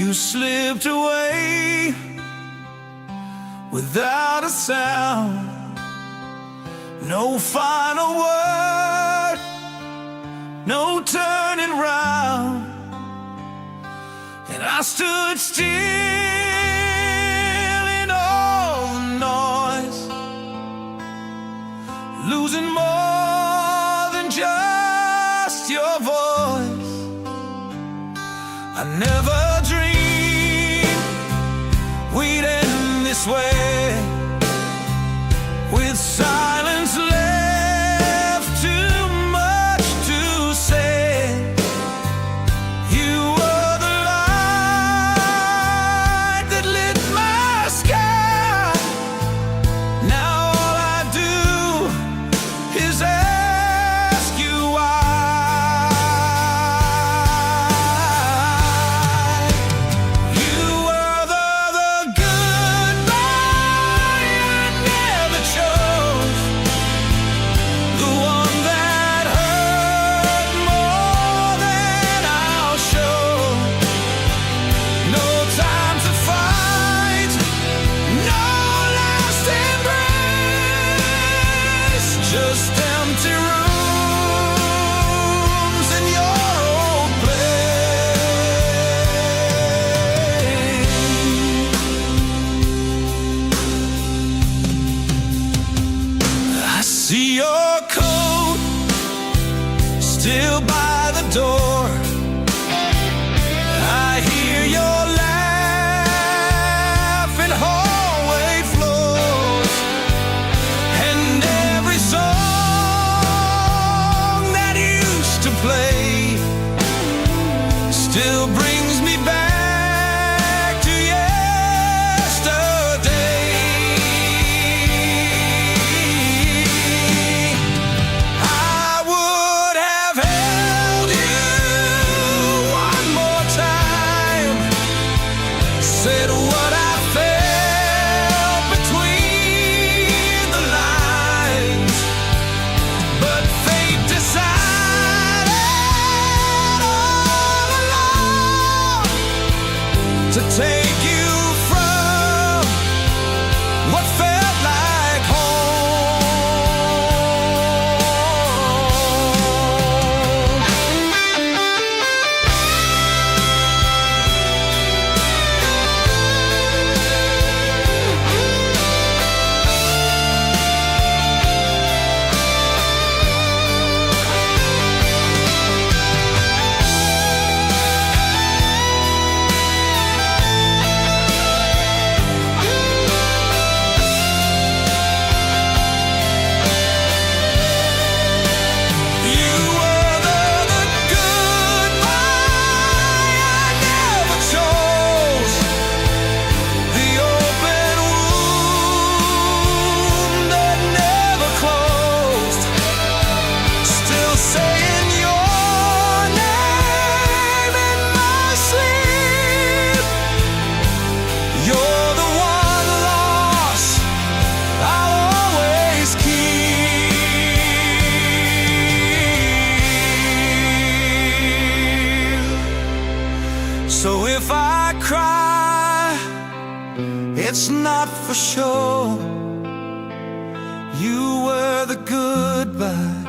You slipped away without a sound. No final word, no turning round. And I stood still in all the noise, losing more than just your voice. I never dreamed we'd end this way, with silence left too much to say. You were the light that lit my sky. Now all I do is ask you why. You were the goodbye I never chose, the one that hurt more than I'll show. No time to fight, no last embrace, just empty rooms in your old place. I see your coat still by the door. I hear your laugh in hallway floors, and every song that used to play still brings me back to yesterday. I would have held you one more time, said what I felt between the lines, but fate decided all along to take you from what felt like home. You were the goodbye I never chose, the open wound that never closed, still saying your name in my sleep. You're the one loss I'll always keep. So if I cry, it's not for sure. You were the goodbye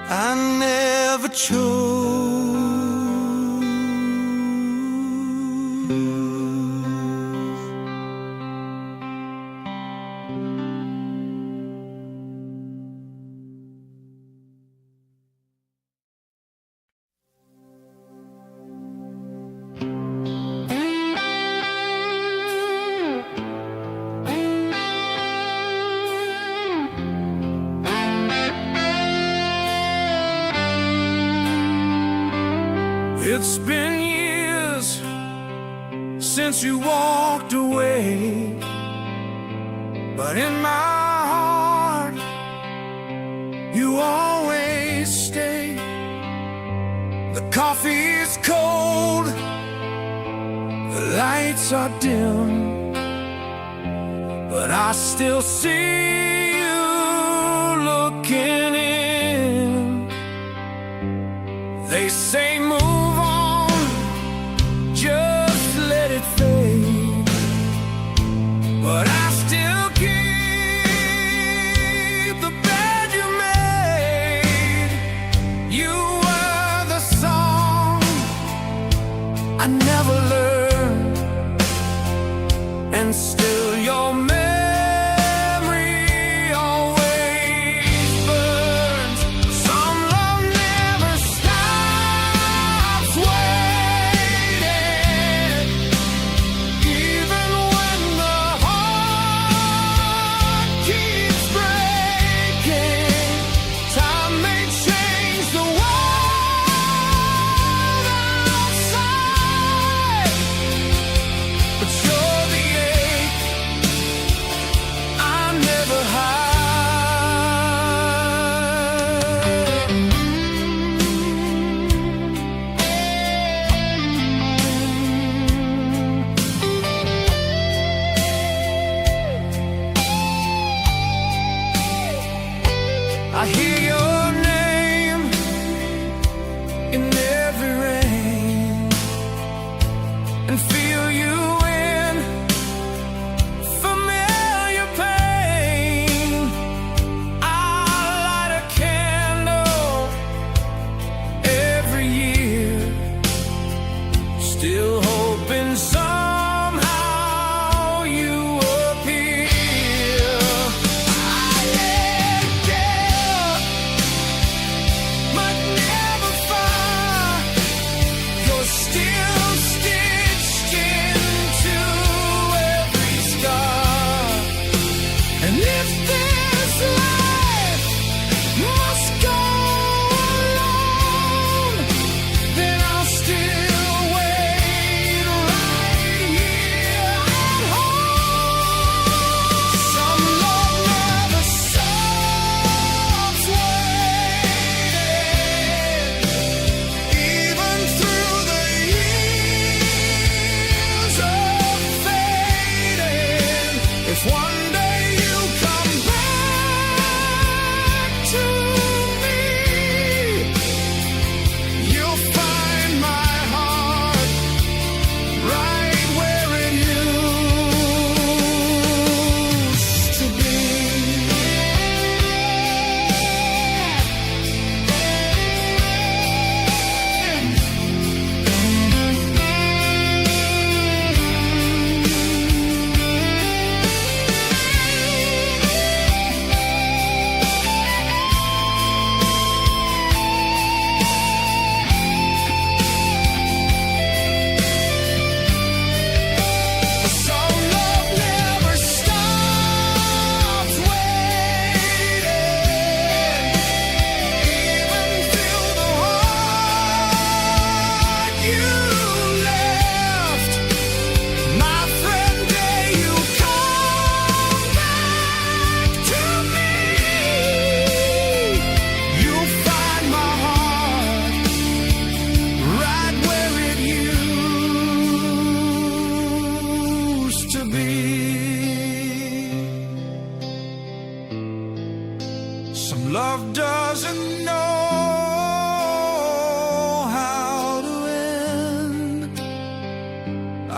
I never chose. It's been years since you walked away, but in my heart you always stay. The coffee's cold, the lights are dim, but I still see you looking in. They say move on, just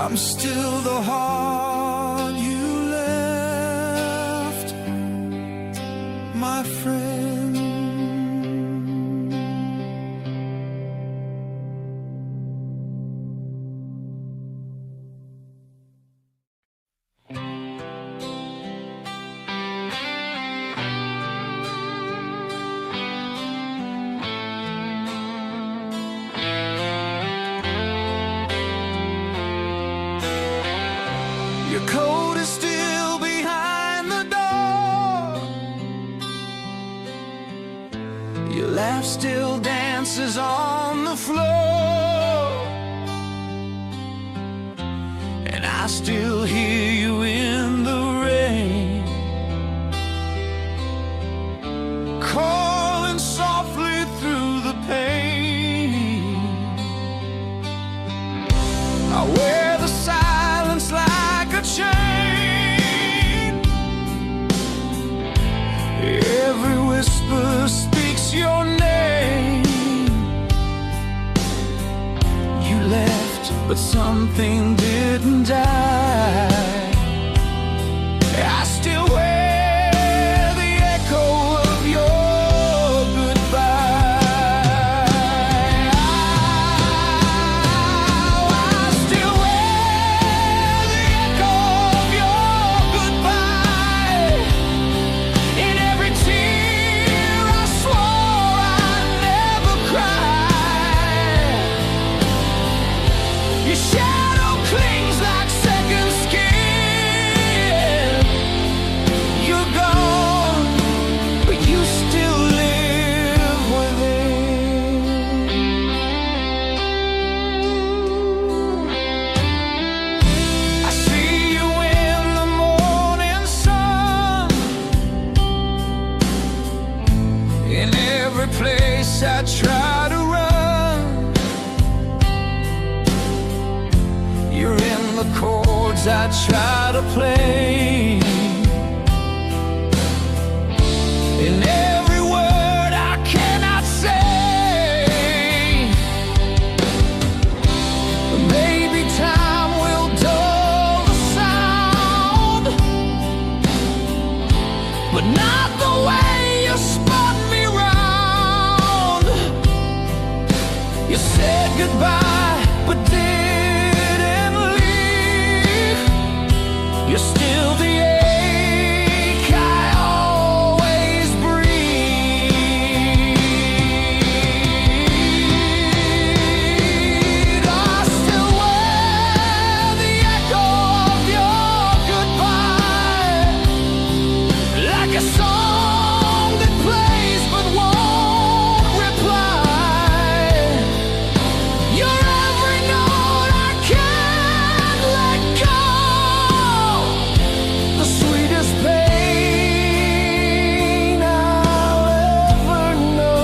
I'm still the heart you left, my friend. Your coat is still behind the door, your laugh still dances on the floor, and I still hear you in the rain, calling softly through the pain. I wear the silence like a chain. Every whisper speaks your name. You left, but something didn't die. I still wear the echo of your goodbye. I still wear the echo of your goodbye. In every tear I swore I'd never cry. Your shadow clings like second skin. You're gone, but you still live within. I see you in the morning sun, in every place I try to run. You're in the chords I try to play, in every word I cannot say. Maybe time will dull the sound, but not the way you spun me round. You said goodbye, but didn't leave. You're still the ache I always breathe. I still wear the echo of your goodbye, like a song that plays but won't reply. You're every note I can't let go, the sweetest pain I'll ever know.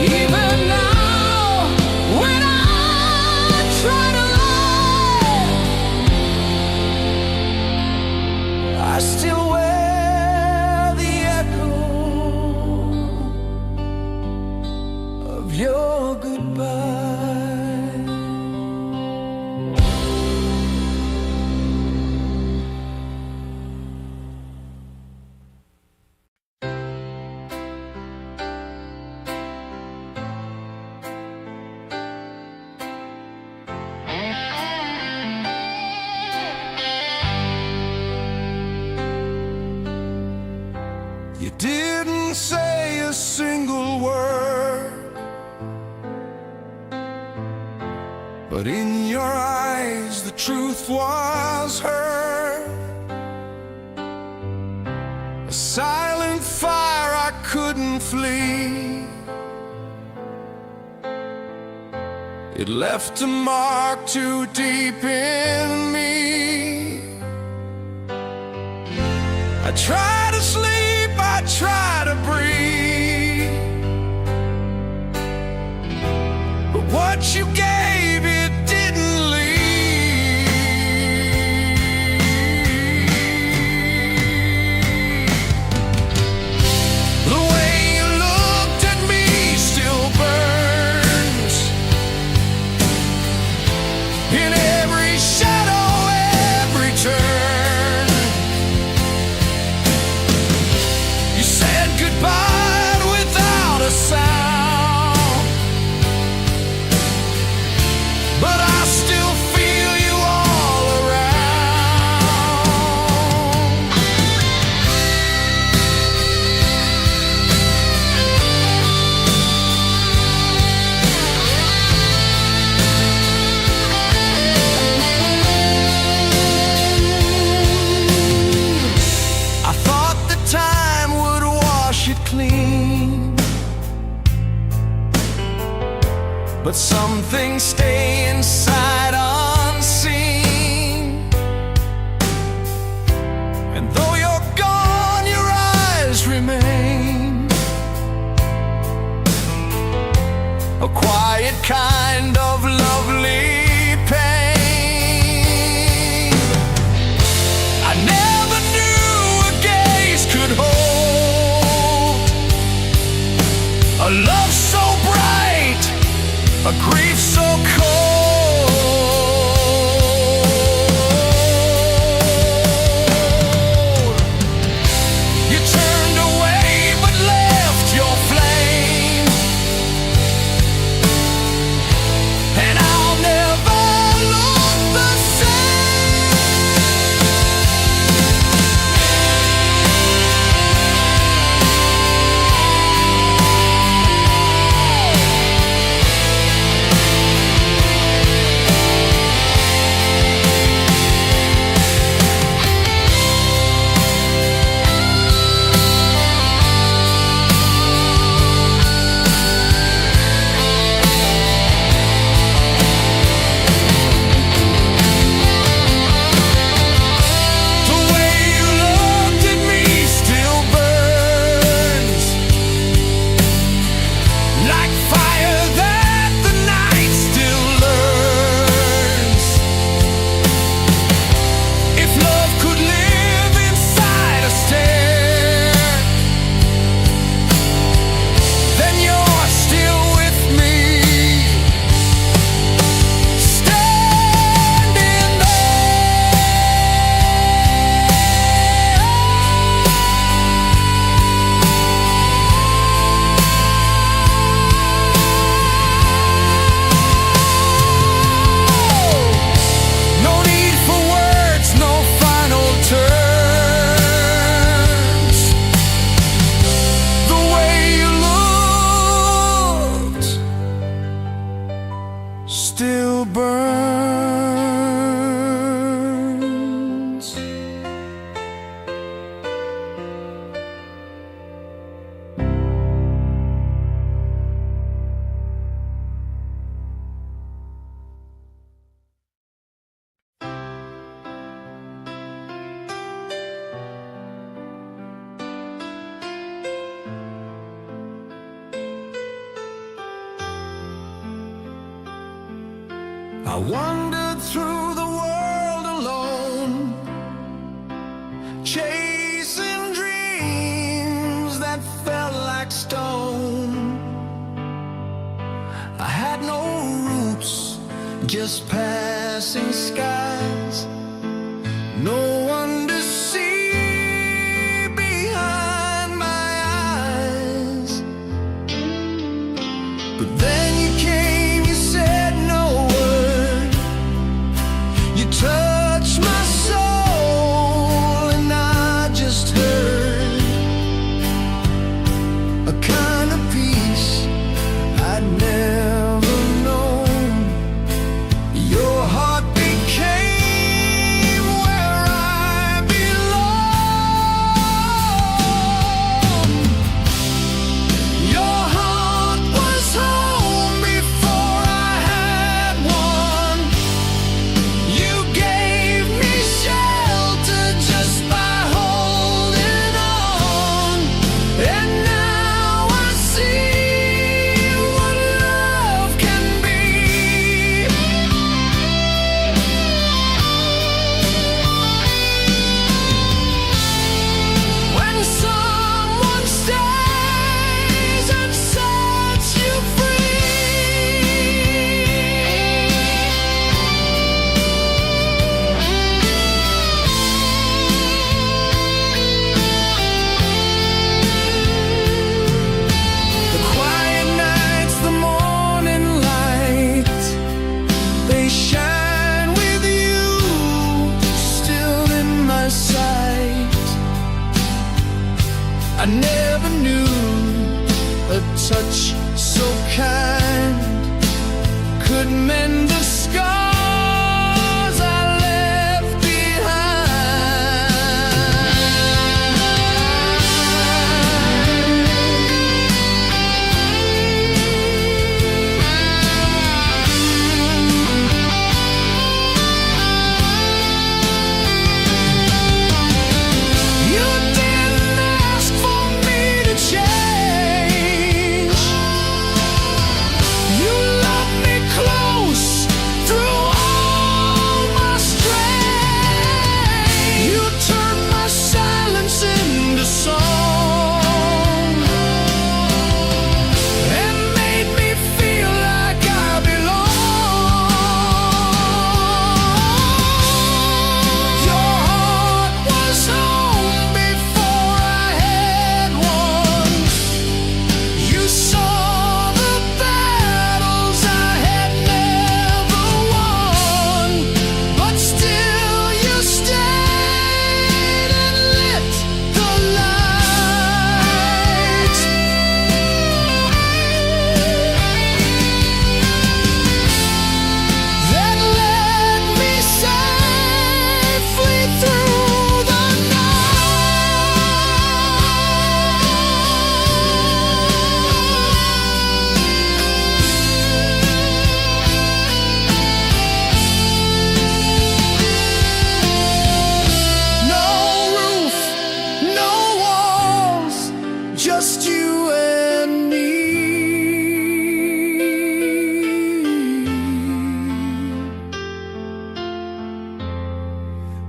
Even now, when I try to lie, I still wear the echo of your goodbye. You didn't say a single word, but in your eyes the truth was heard. A silent fire I couldn't flee. It left a mark too deep in me. I try to sleep, I try to breathe, but what you gave, it didn't leave. The way you looked at me still burns in every shadow, every turn. You said goodbye without a sound, but I still feel you all around. I thought the time would wash it clean, but some things stay inside unseen. And though you're gone, your eyes remain, a quiet kind of lovely pain. I never knew a gaze could hold a love so bright, a grief so cold. You turned away but left your flame, and I'll never look the still burns. I wandered through the world alone, chasing dreams that felt like stone. I had no roots, just passing skies, no one to see behind my eyes. But then you came, you said no word, you touched my soul, and I just heard a kind of peace I'd never known. Your heart became where I could mend the scars I left You didn't ask for me to change. You loved me close through all my strain. You turned my silence into song and made me feel like I belong. Your heart was home before I had one. You saw the battles I had never won, but still you stayed and lit the light that led me safely through the No roof, no walls, just you and me.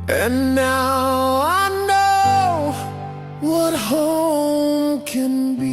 And now I know what home can be.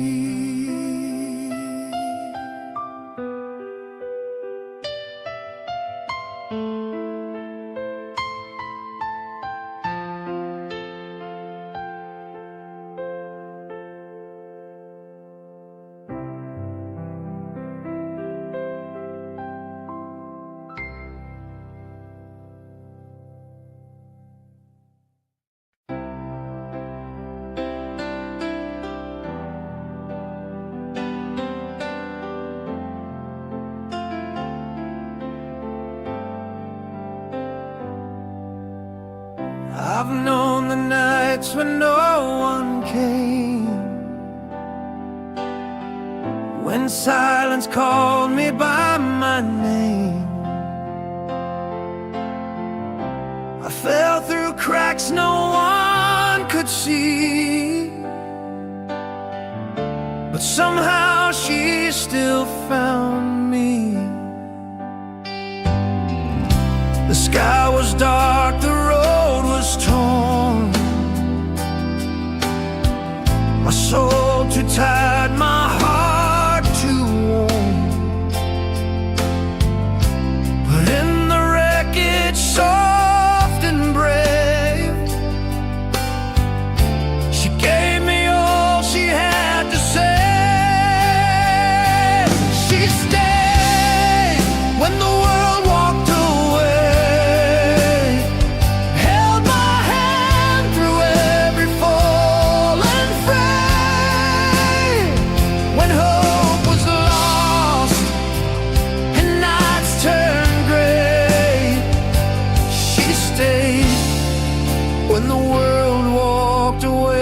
I've known the nights when no one came, when silence called me by my name. I fell through cracks no one could see, but somehow she still found me. The sky was dark, the road was torn, my soul too tired, my heart too warm. But in the wreckage, soft and brave, she gave me all she had to say. She stayed when the world walked away, held my hand through every fall and fray. When hope was lost and nights turned gray, she stayed when the world walked away.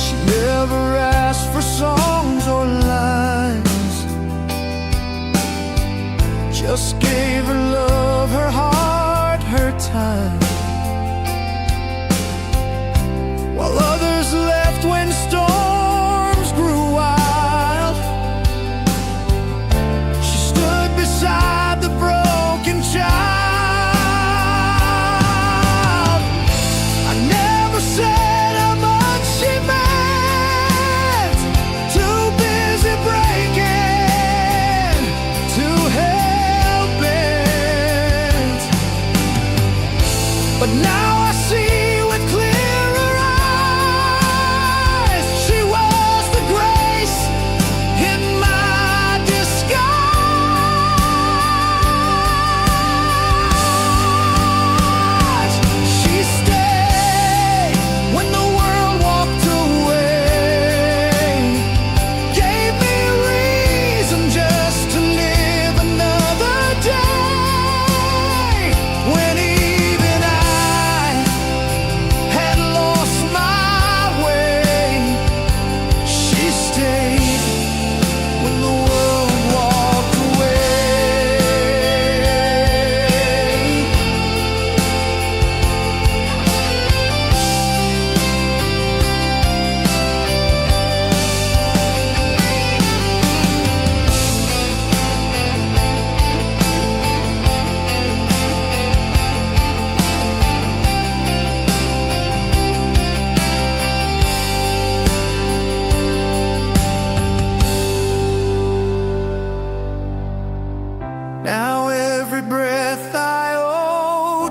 She never asked for songs or lines, just gave her love, her heart, her time. While others left when storms grew wild, she stood beside the broken child. I never said how much she meant, too busy breaking, too hell-bent. But now I see with clearer eyes, she was the grace in my disguise.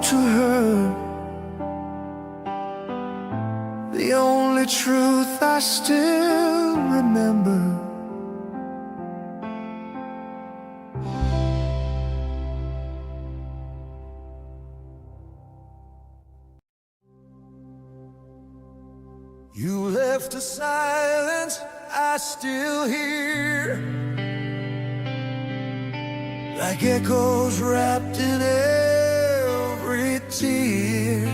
to her, the only truth I still remember. You left a silence I still hear, like echoes wrapped in every tear.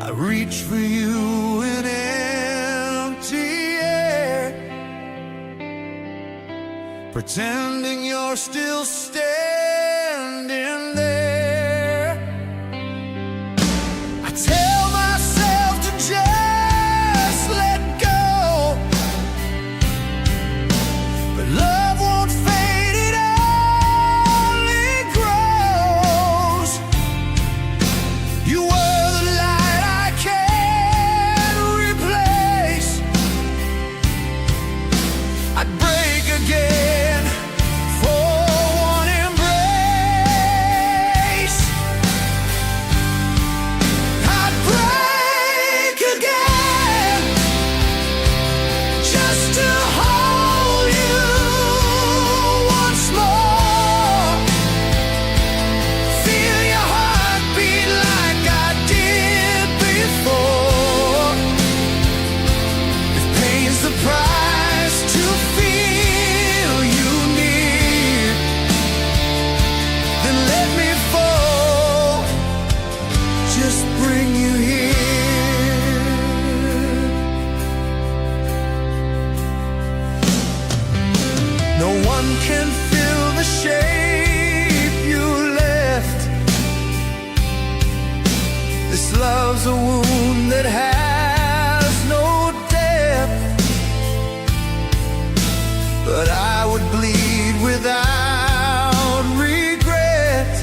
I reach for you in empty air, pretending you're still standing there. I tell myself to just let go, but love won't fade, it only grows. You were the light I can't replace. I'd break again for one embrace. I'd break again just to hold you once more. Feel your heartbeat like I did before. If pain's the price to feel you near, then let me fall, just bring you here. No one can fill the shape you left. This love's a wound that has no depth, but I would bleed without regret.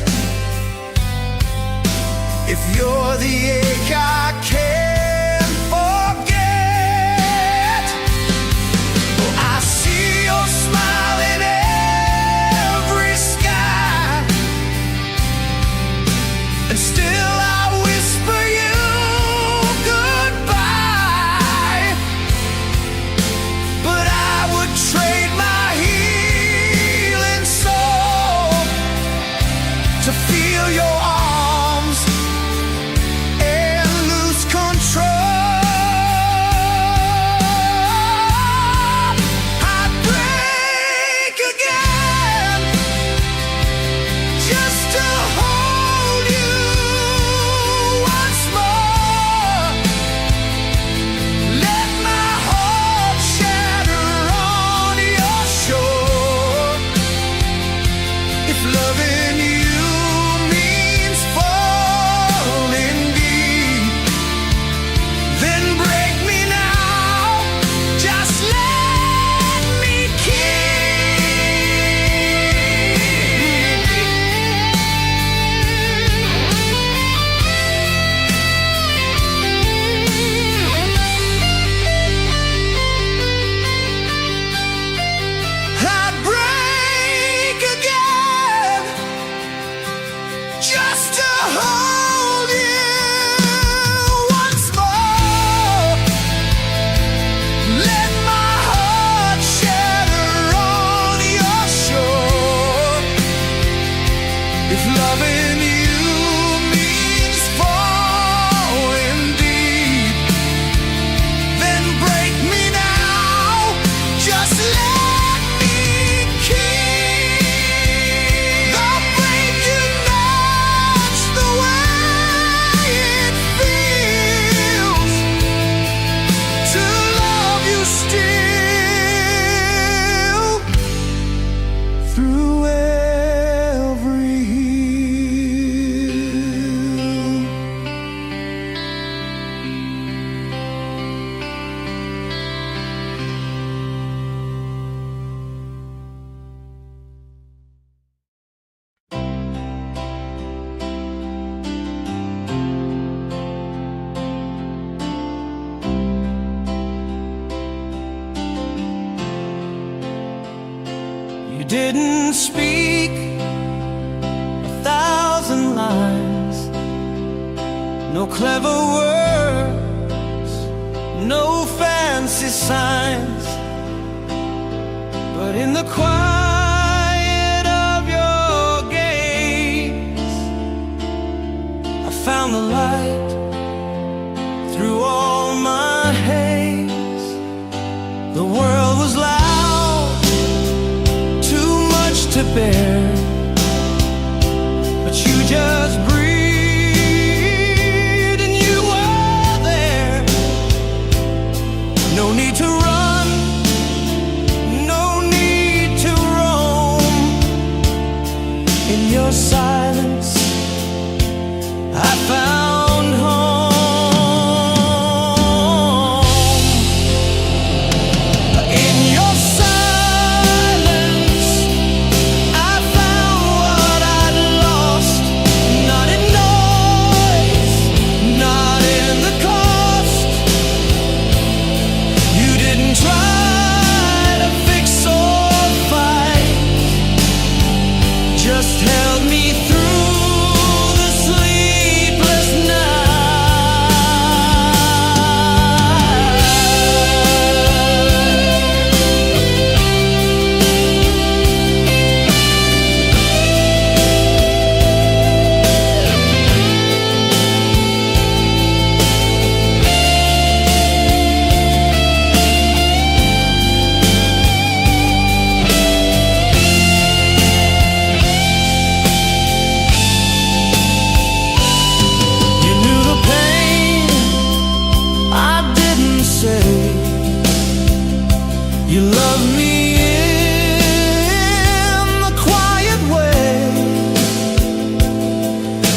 If you're the ache I can't forget, oh, I see your smile in every sky, and still I whisper you goodbye. But I would trade my healing soul to feel your arms and lose control. I'd break again just to hold you once more. Let my heart shatter on your shore. If loving you means falling deep, then break me now, just let me I'd break again just to hold you once more. Let my heart shatter on your shore. If loving you means falling deep, then break me now, just let me keep the flame you match the way it feels to love you still through every hill. You didn't speak, 1,000 no clever words, no fancy signs, but in the quiet of your gaze, I found the light through all my haze. The world was loud, too much to bear, but you just breathed and you were there. No need to run, no need to roam. In your silence I found home. In your silence I found what I'd lost. Not in noise, not in the cost. You didn't try to fix or fight, just held me through the sleepless you love me in the quiet way,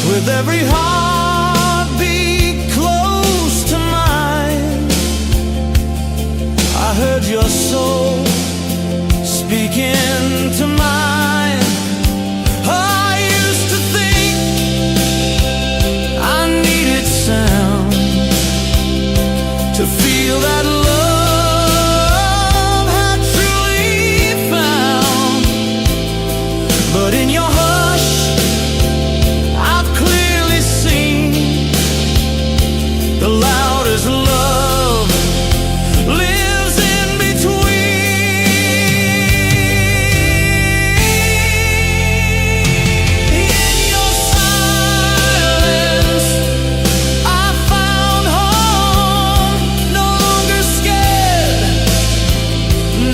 with every heartbeat close to mine. I heard your soul speaking to mine. I used to think I needed sound to feel that love but in your hush, I've clearly seen the loudest love lives in between. In your silence, I found home. No longer scared,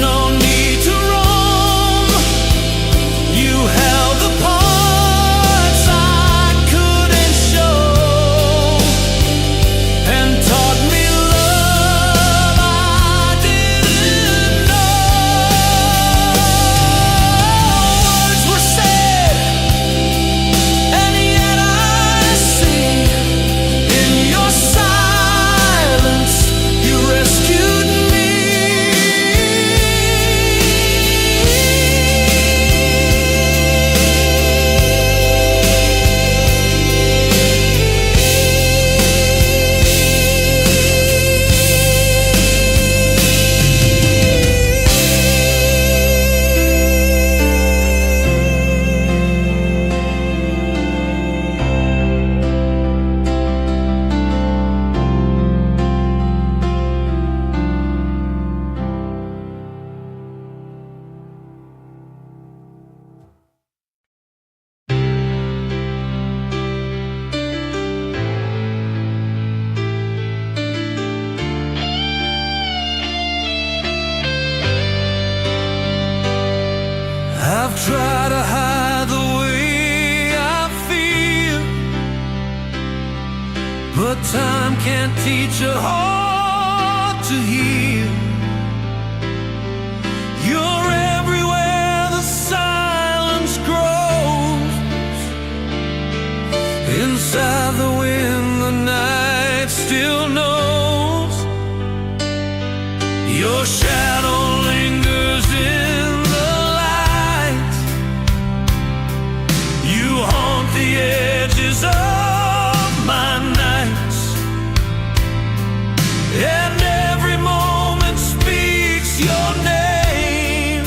no need to roam. You held the parts I couldn't show, and taught me love I didn't know. Words were said, and yet I see in your silence you rescued me. I've tried to hide the way I feel, but time can't teach a heart to heal. You're everywhere the silence grows. Inside the wind, the night still knows. Your shadow lingers in the light. You haunt the edges of my nights, and every moment speaks your name.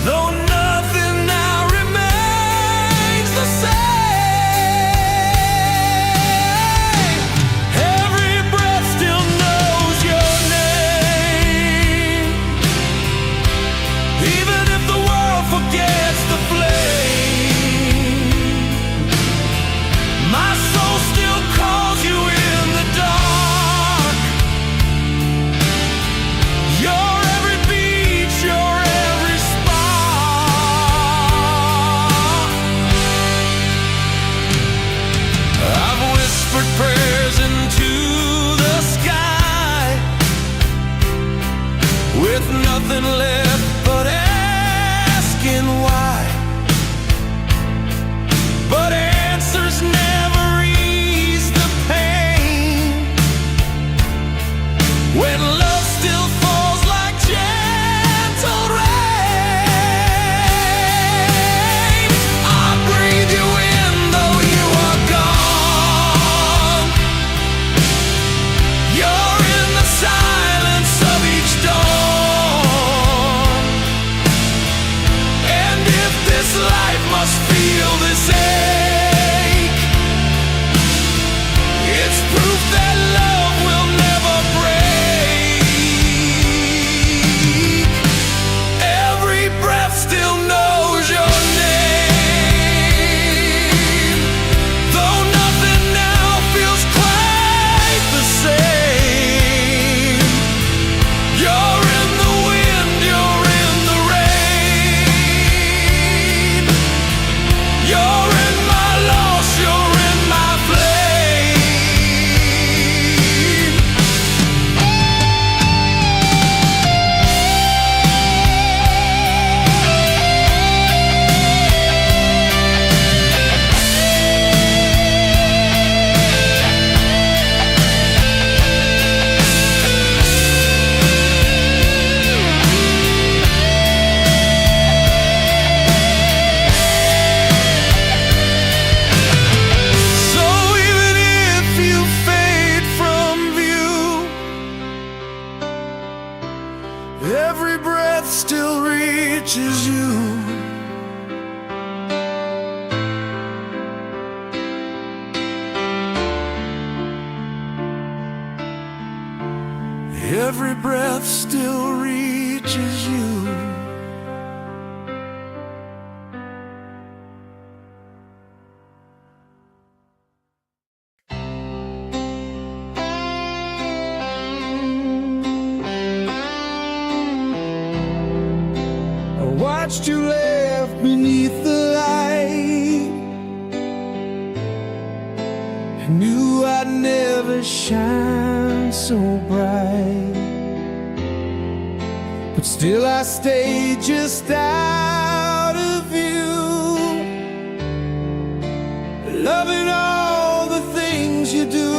Though nothing now remains the same. Every breath still reaches you. I watched you laugh beneath the light. I knew I'd never shine so bright, but still I stayed just out of view, loving all the things you do.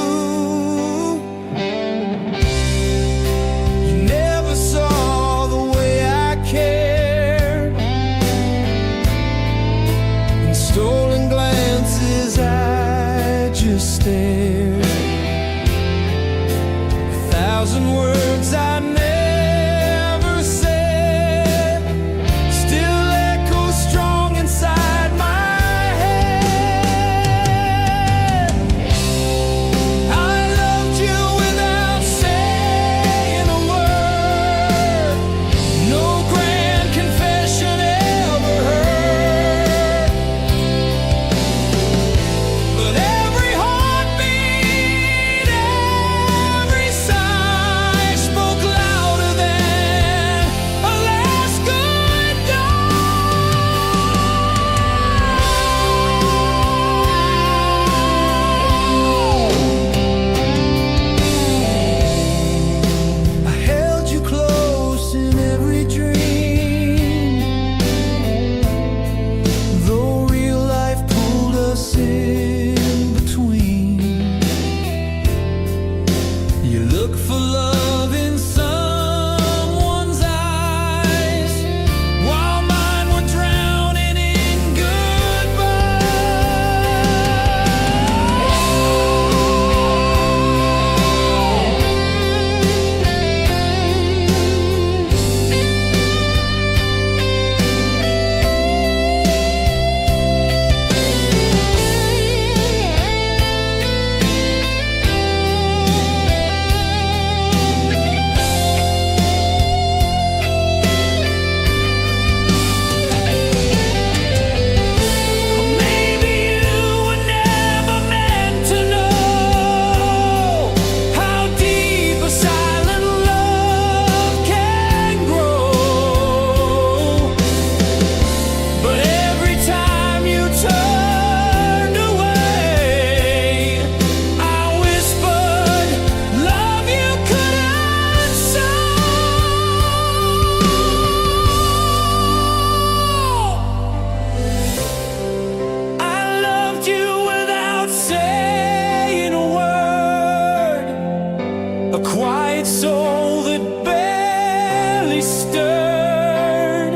You never saw the way I cared. In stolen glances I just stared. A thousand words I never said still echo strong inside my head. I loved you without saying a word. No grand confession ever heard. But every heartbeat, every sigh spoke louder than a last goodbye. I held you close in every dream, though real life pulled us in between. You look for love in someone's eyes, while mine were drowning in maybe you were never meant to know how deep a silent love can grow. But every time you turned away, I whispered, love you couldn't show. I loved you without saying a word, a quiet soul that barely stirred.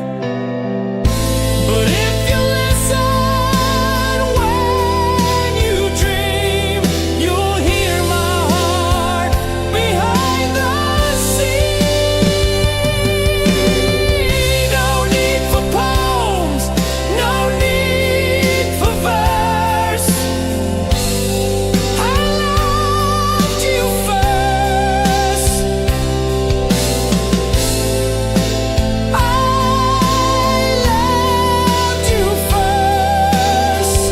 But if you listen when you dream, you'll hear my heart behind the scene. No need for poems, no need for verse. I loved you first. I loved you first.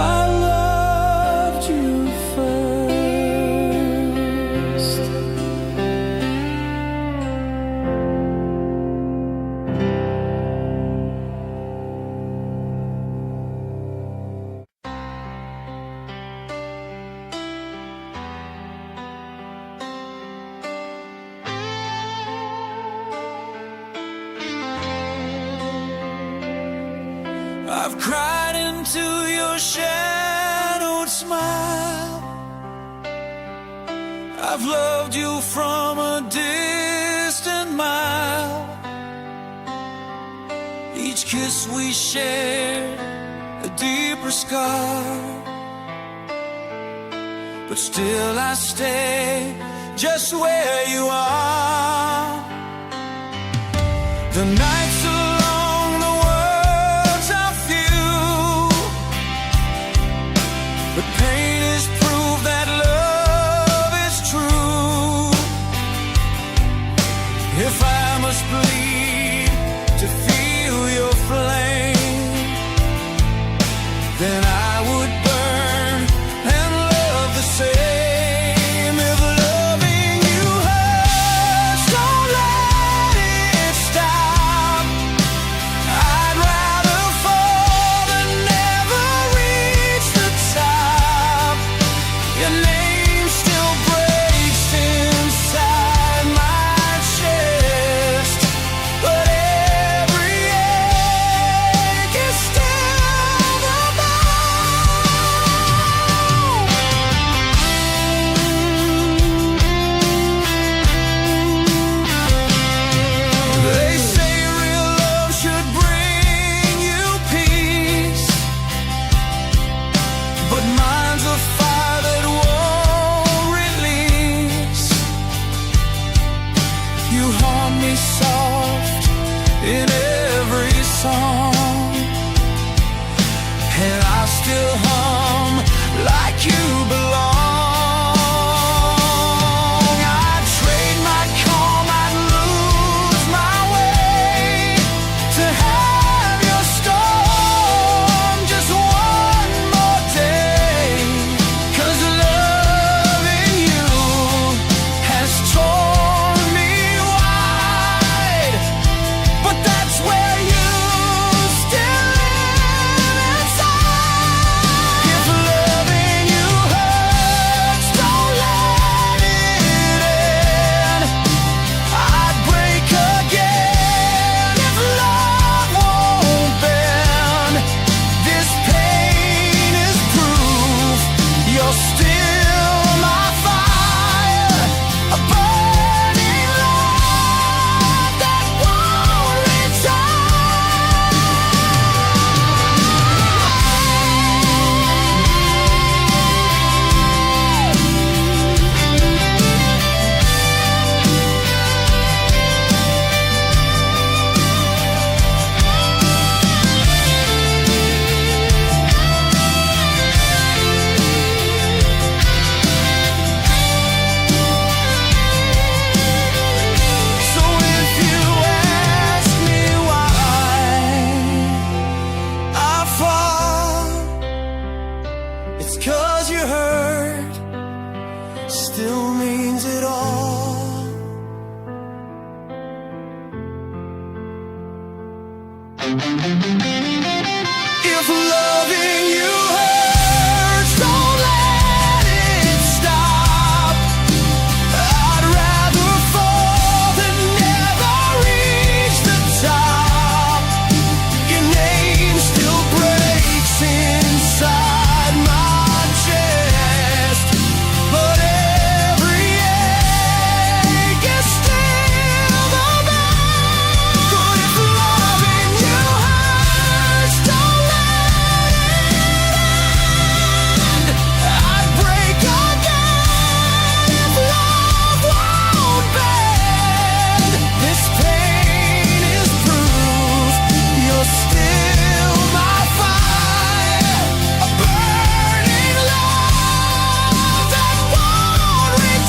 I loved you first. I've cried into your shadowed smile. I've loved you from a distant mile. Each kiss we shared a deeper scar, but still I stay just where you are. The nights along the words are few, but pain is to feel your flame, then I would burn and love the same. If loving you hurts, don't let it stop. I'd rather fall than never reach the top. Your name still breaks inside my chest, but every ache is still the They say real love should bring you peace, but mine's a fire that won't release. You haunt me soft in every song, and I still hum like you belong. I'd trade my calm, I'd lose my way to have your storm just one more day. 'Cause loving you has torn me wide, but that's where you still live inside. If loving you hurts, don't let it end. I'd break again if love won't bend. This pain is proof you're still my fire, a burning love that won't So if you ask me why I fall, it's 'cause your hurt still means it all. If loving you hurts, don't let it stop. I'd rather fall than never reach the top. Your name still breaks inside my chest, but every ache is still the best. Good if loving you hurts, don't let it end. I'd break again if love won't bend. This pain is proof you're still my fire, a burning love that won't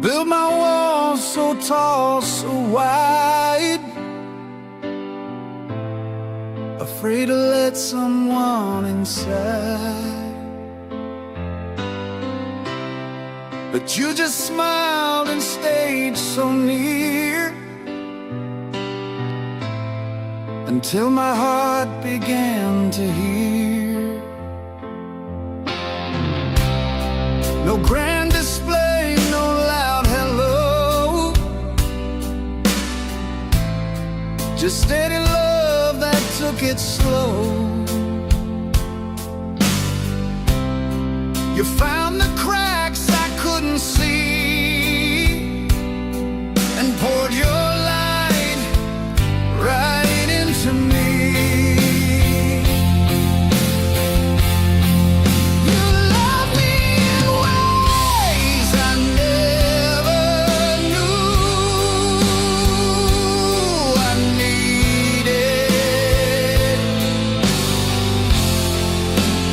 build my walls so tall, so wide, afraid to let someone inside. But you just smiled and stayed so near, until my heart began to hear. No grand display, no loud hello, just steady love that took it slow. You found the cracks I couldn't see and poured your light right into me. You love me in ways I never knew I needed.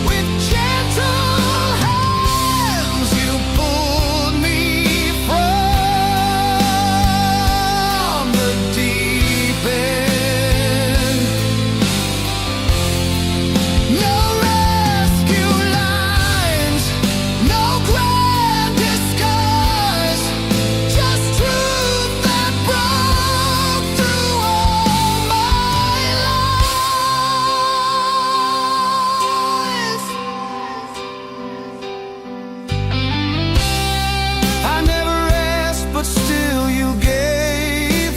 With gentle hands you pulled me from the deep end. No rescue lines, no grand disguise, just truth that broke through all my lies. I never asked, but still you gave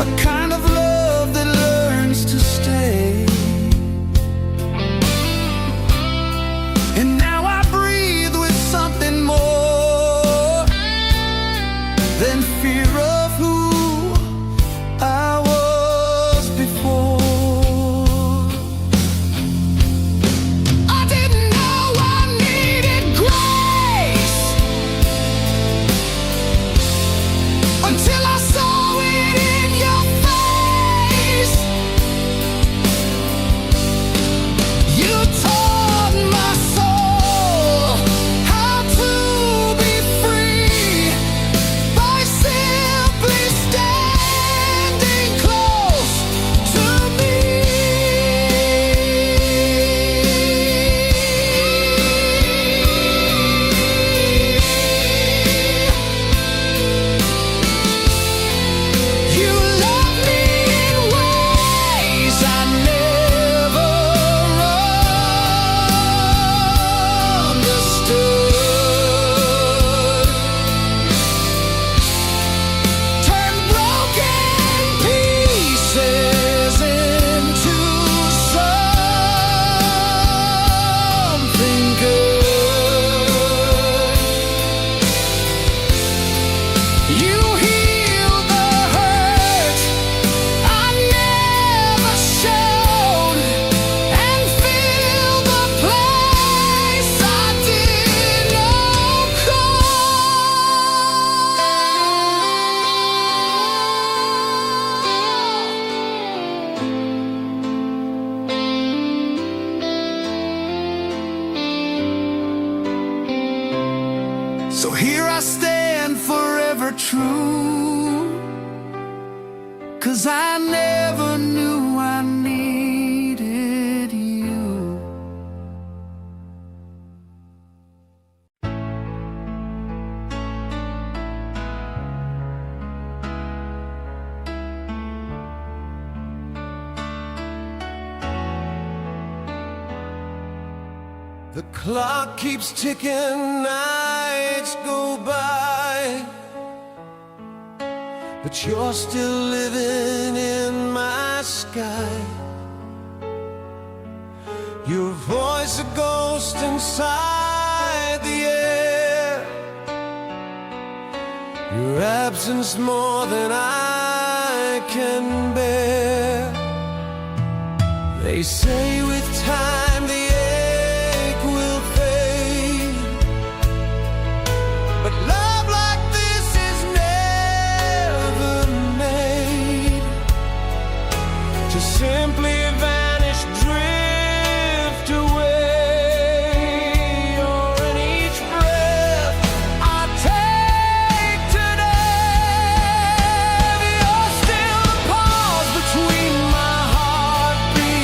a kind of love that learns to stay. And now I breathe with something more than fear of who I was before. I didn't know I needed grace until I saw it in your face. You taught my soul how to be free by simply standing close to me. You love me in ways I never understood. Turn broken pieces into something good. You healed the hurt I never showed and filled the place I didn't know could. So here I stand forever true, 'cause I never knew I needed you. The clock keeps ticking, nights go by, but you're still living in my sky. Your voice a ghost inside the air, your absence more than I can bear. They say with time the ache will fade, but love like this is never made to simply vanish, drift away. Or in each breath I take today, you're still a pause between my heartbeats.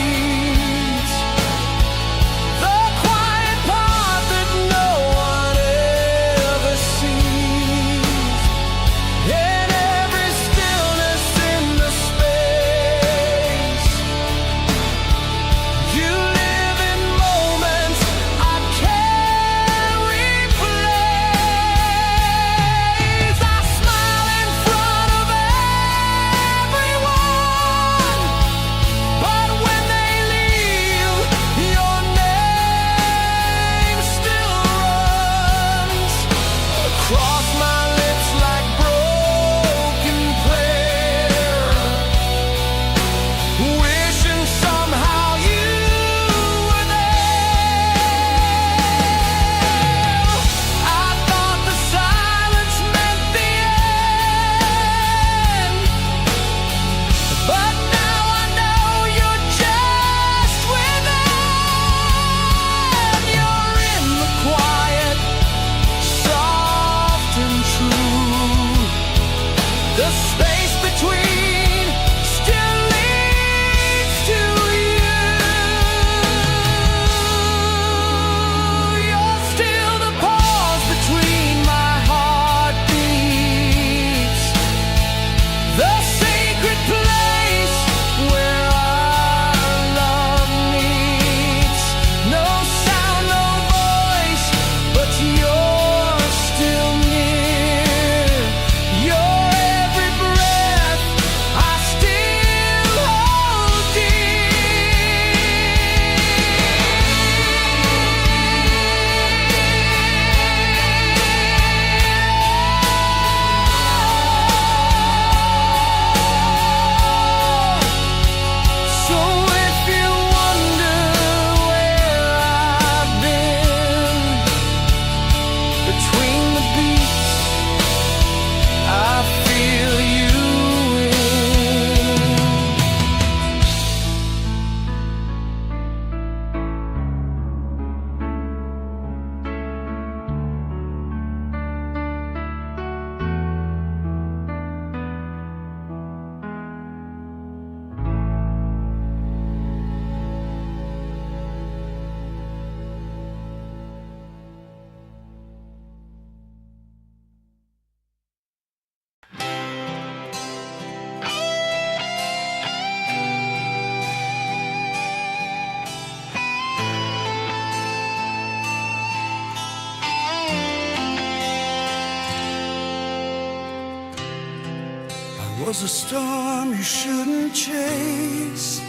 was a storm you shouldn't chase,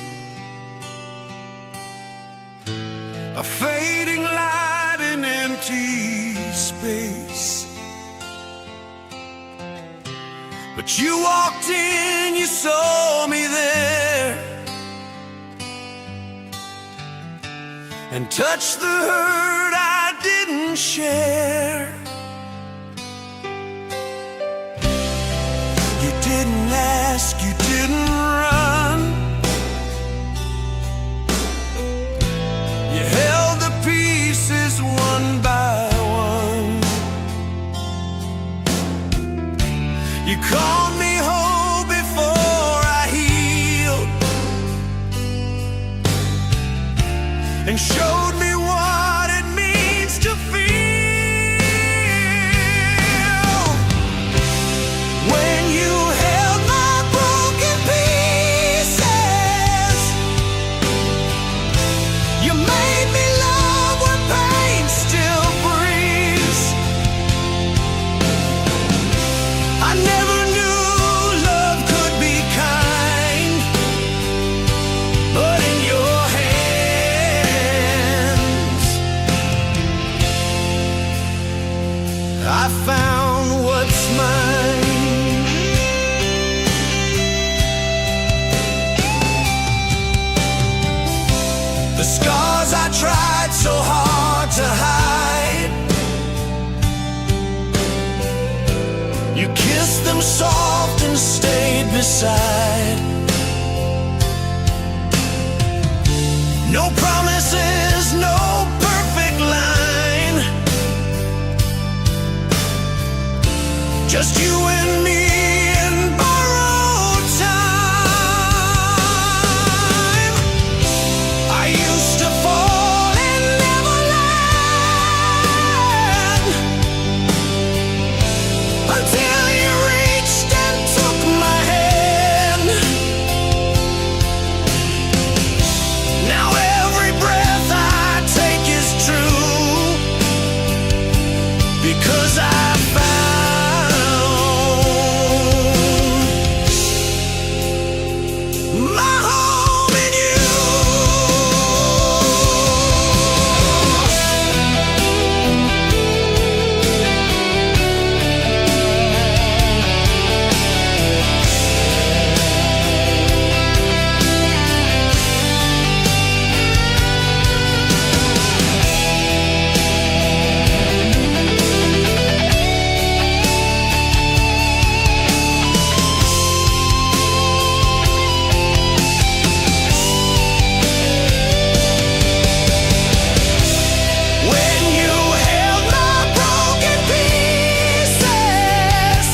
a fading light in empty space. But you walked in, you saw me there, and touched the hurt I didn't share. You didn't ask, you didn't run, you held the pieces one by one. You called me whole before I healed, and showed me what it means to feel. When you held my broken pieces, you made me love where pain still breathes. I never knew love could be kind, but in your hands I found what's mine. The scars I tried so hard to hide, you kissed them soft and stayed beside. No promises, no perfect line, just you and me in borrowed time. I used to fall and never land, until you reached and took my hand. Now every breath I take is true, because I found my home in you. When you held my broken pieces,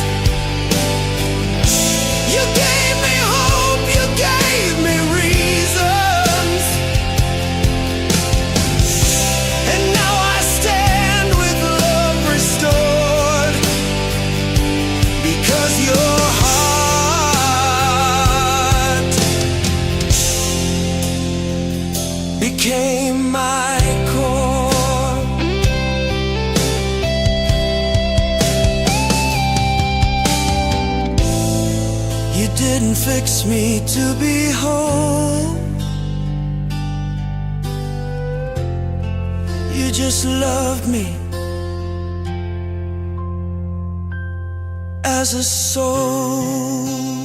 you gave me hope, you gave me reasons, and now I stand with love restored, because your heart became my core. You didn't fix me to be whole, you just loved me as a soul.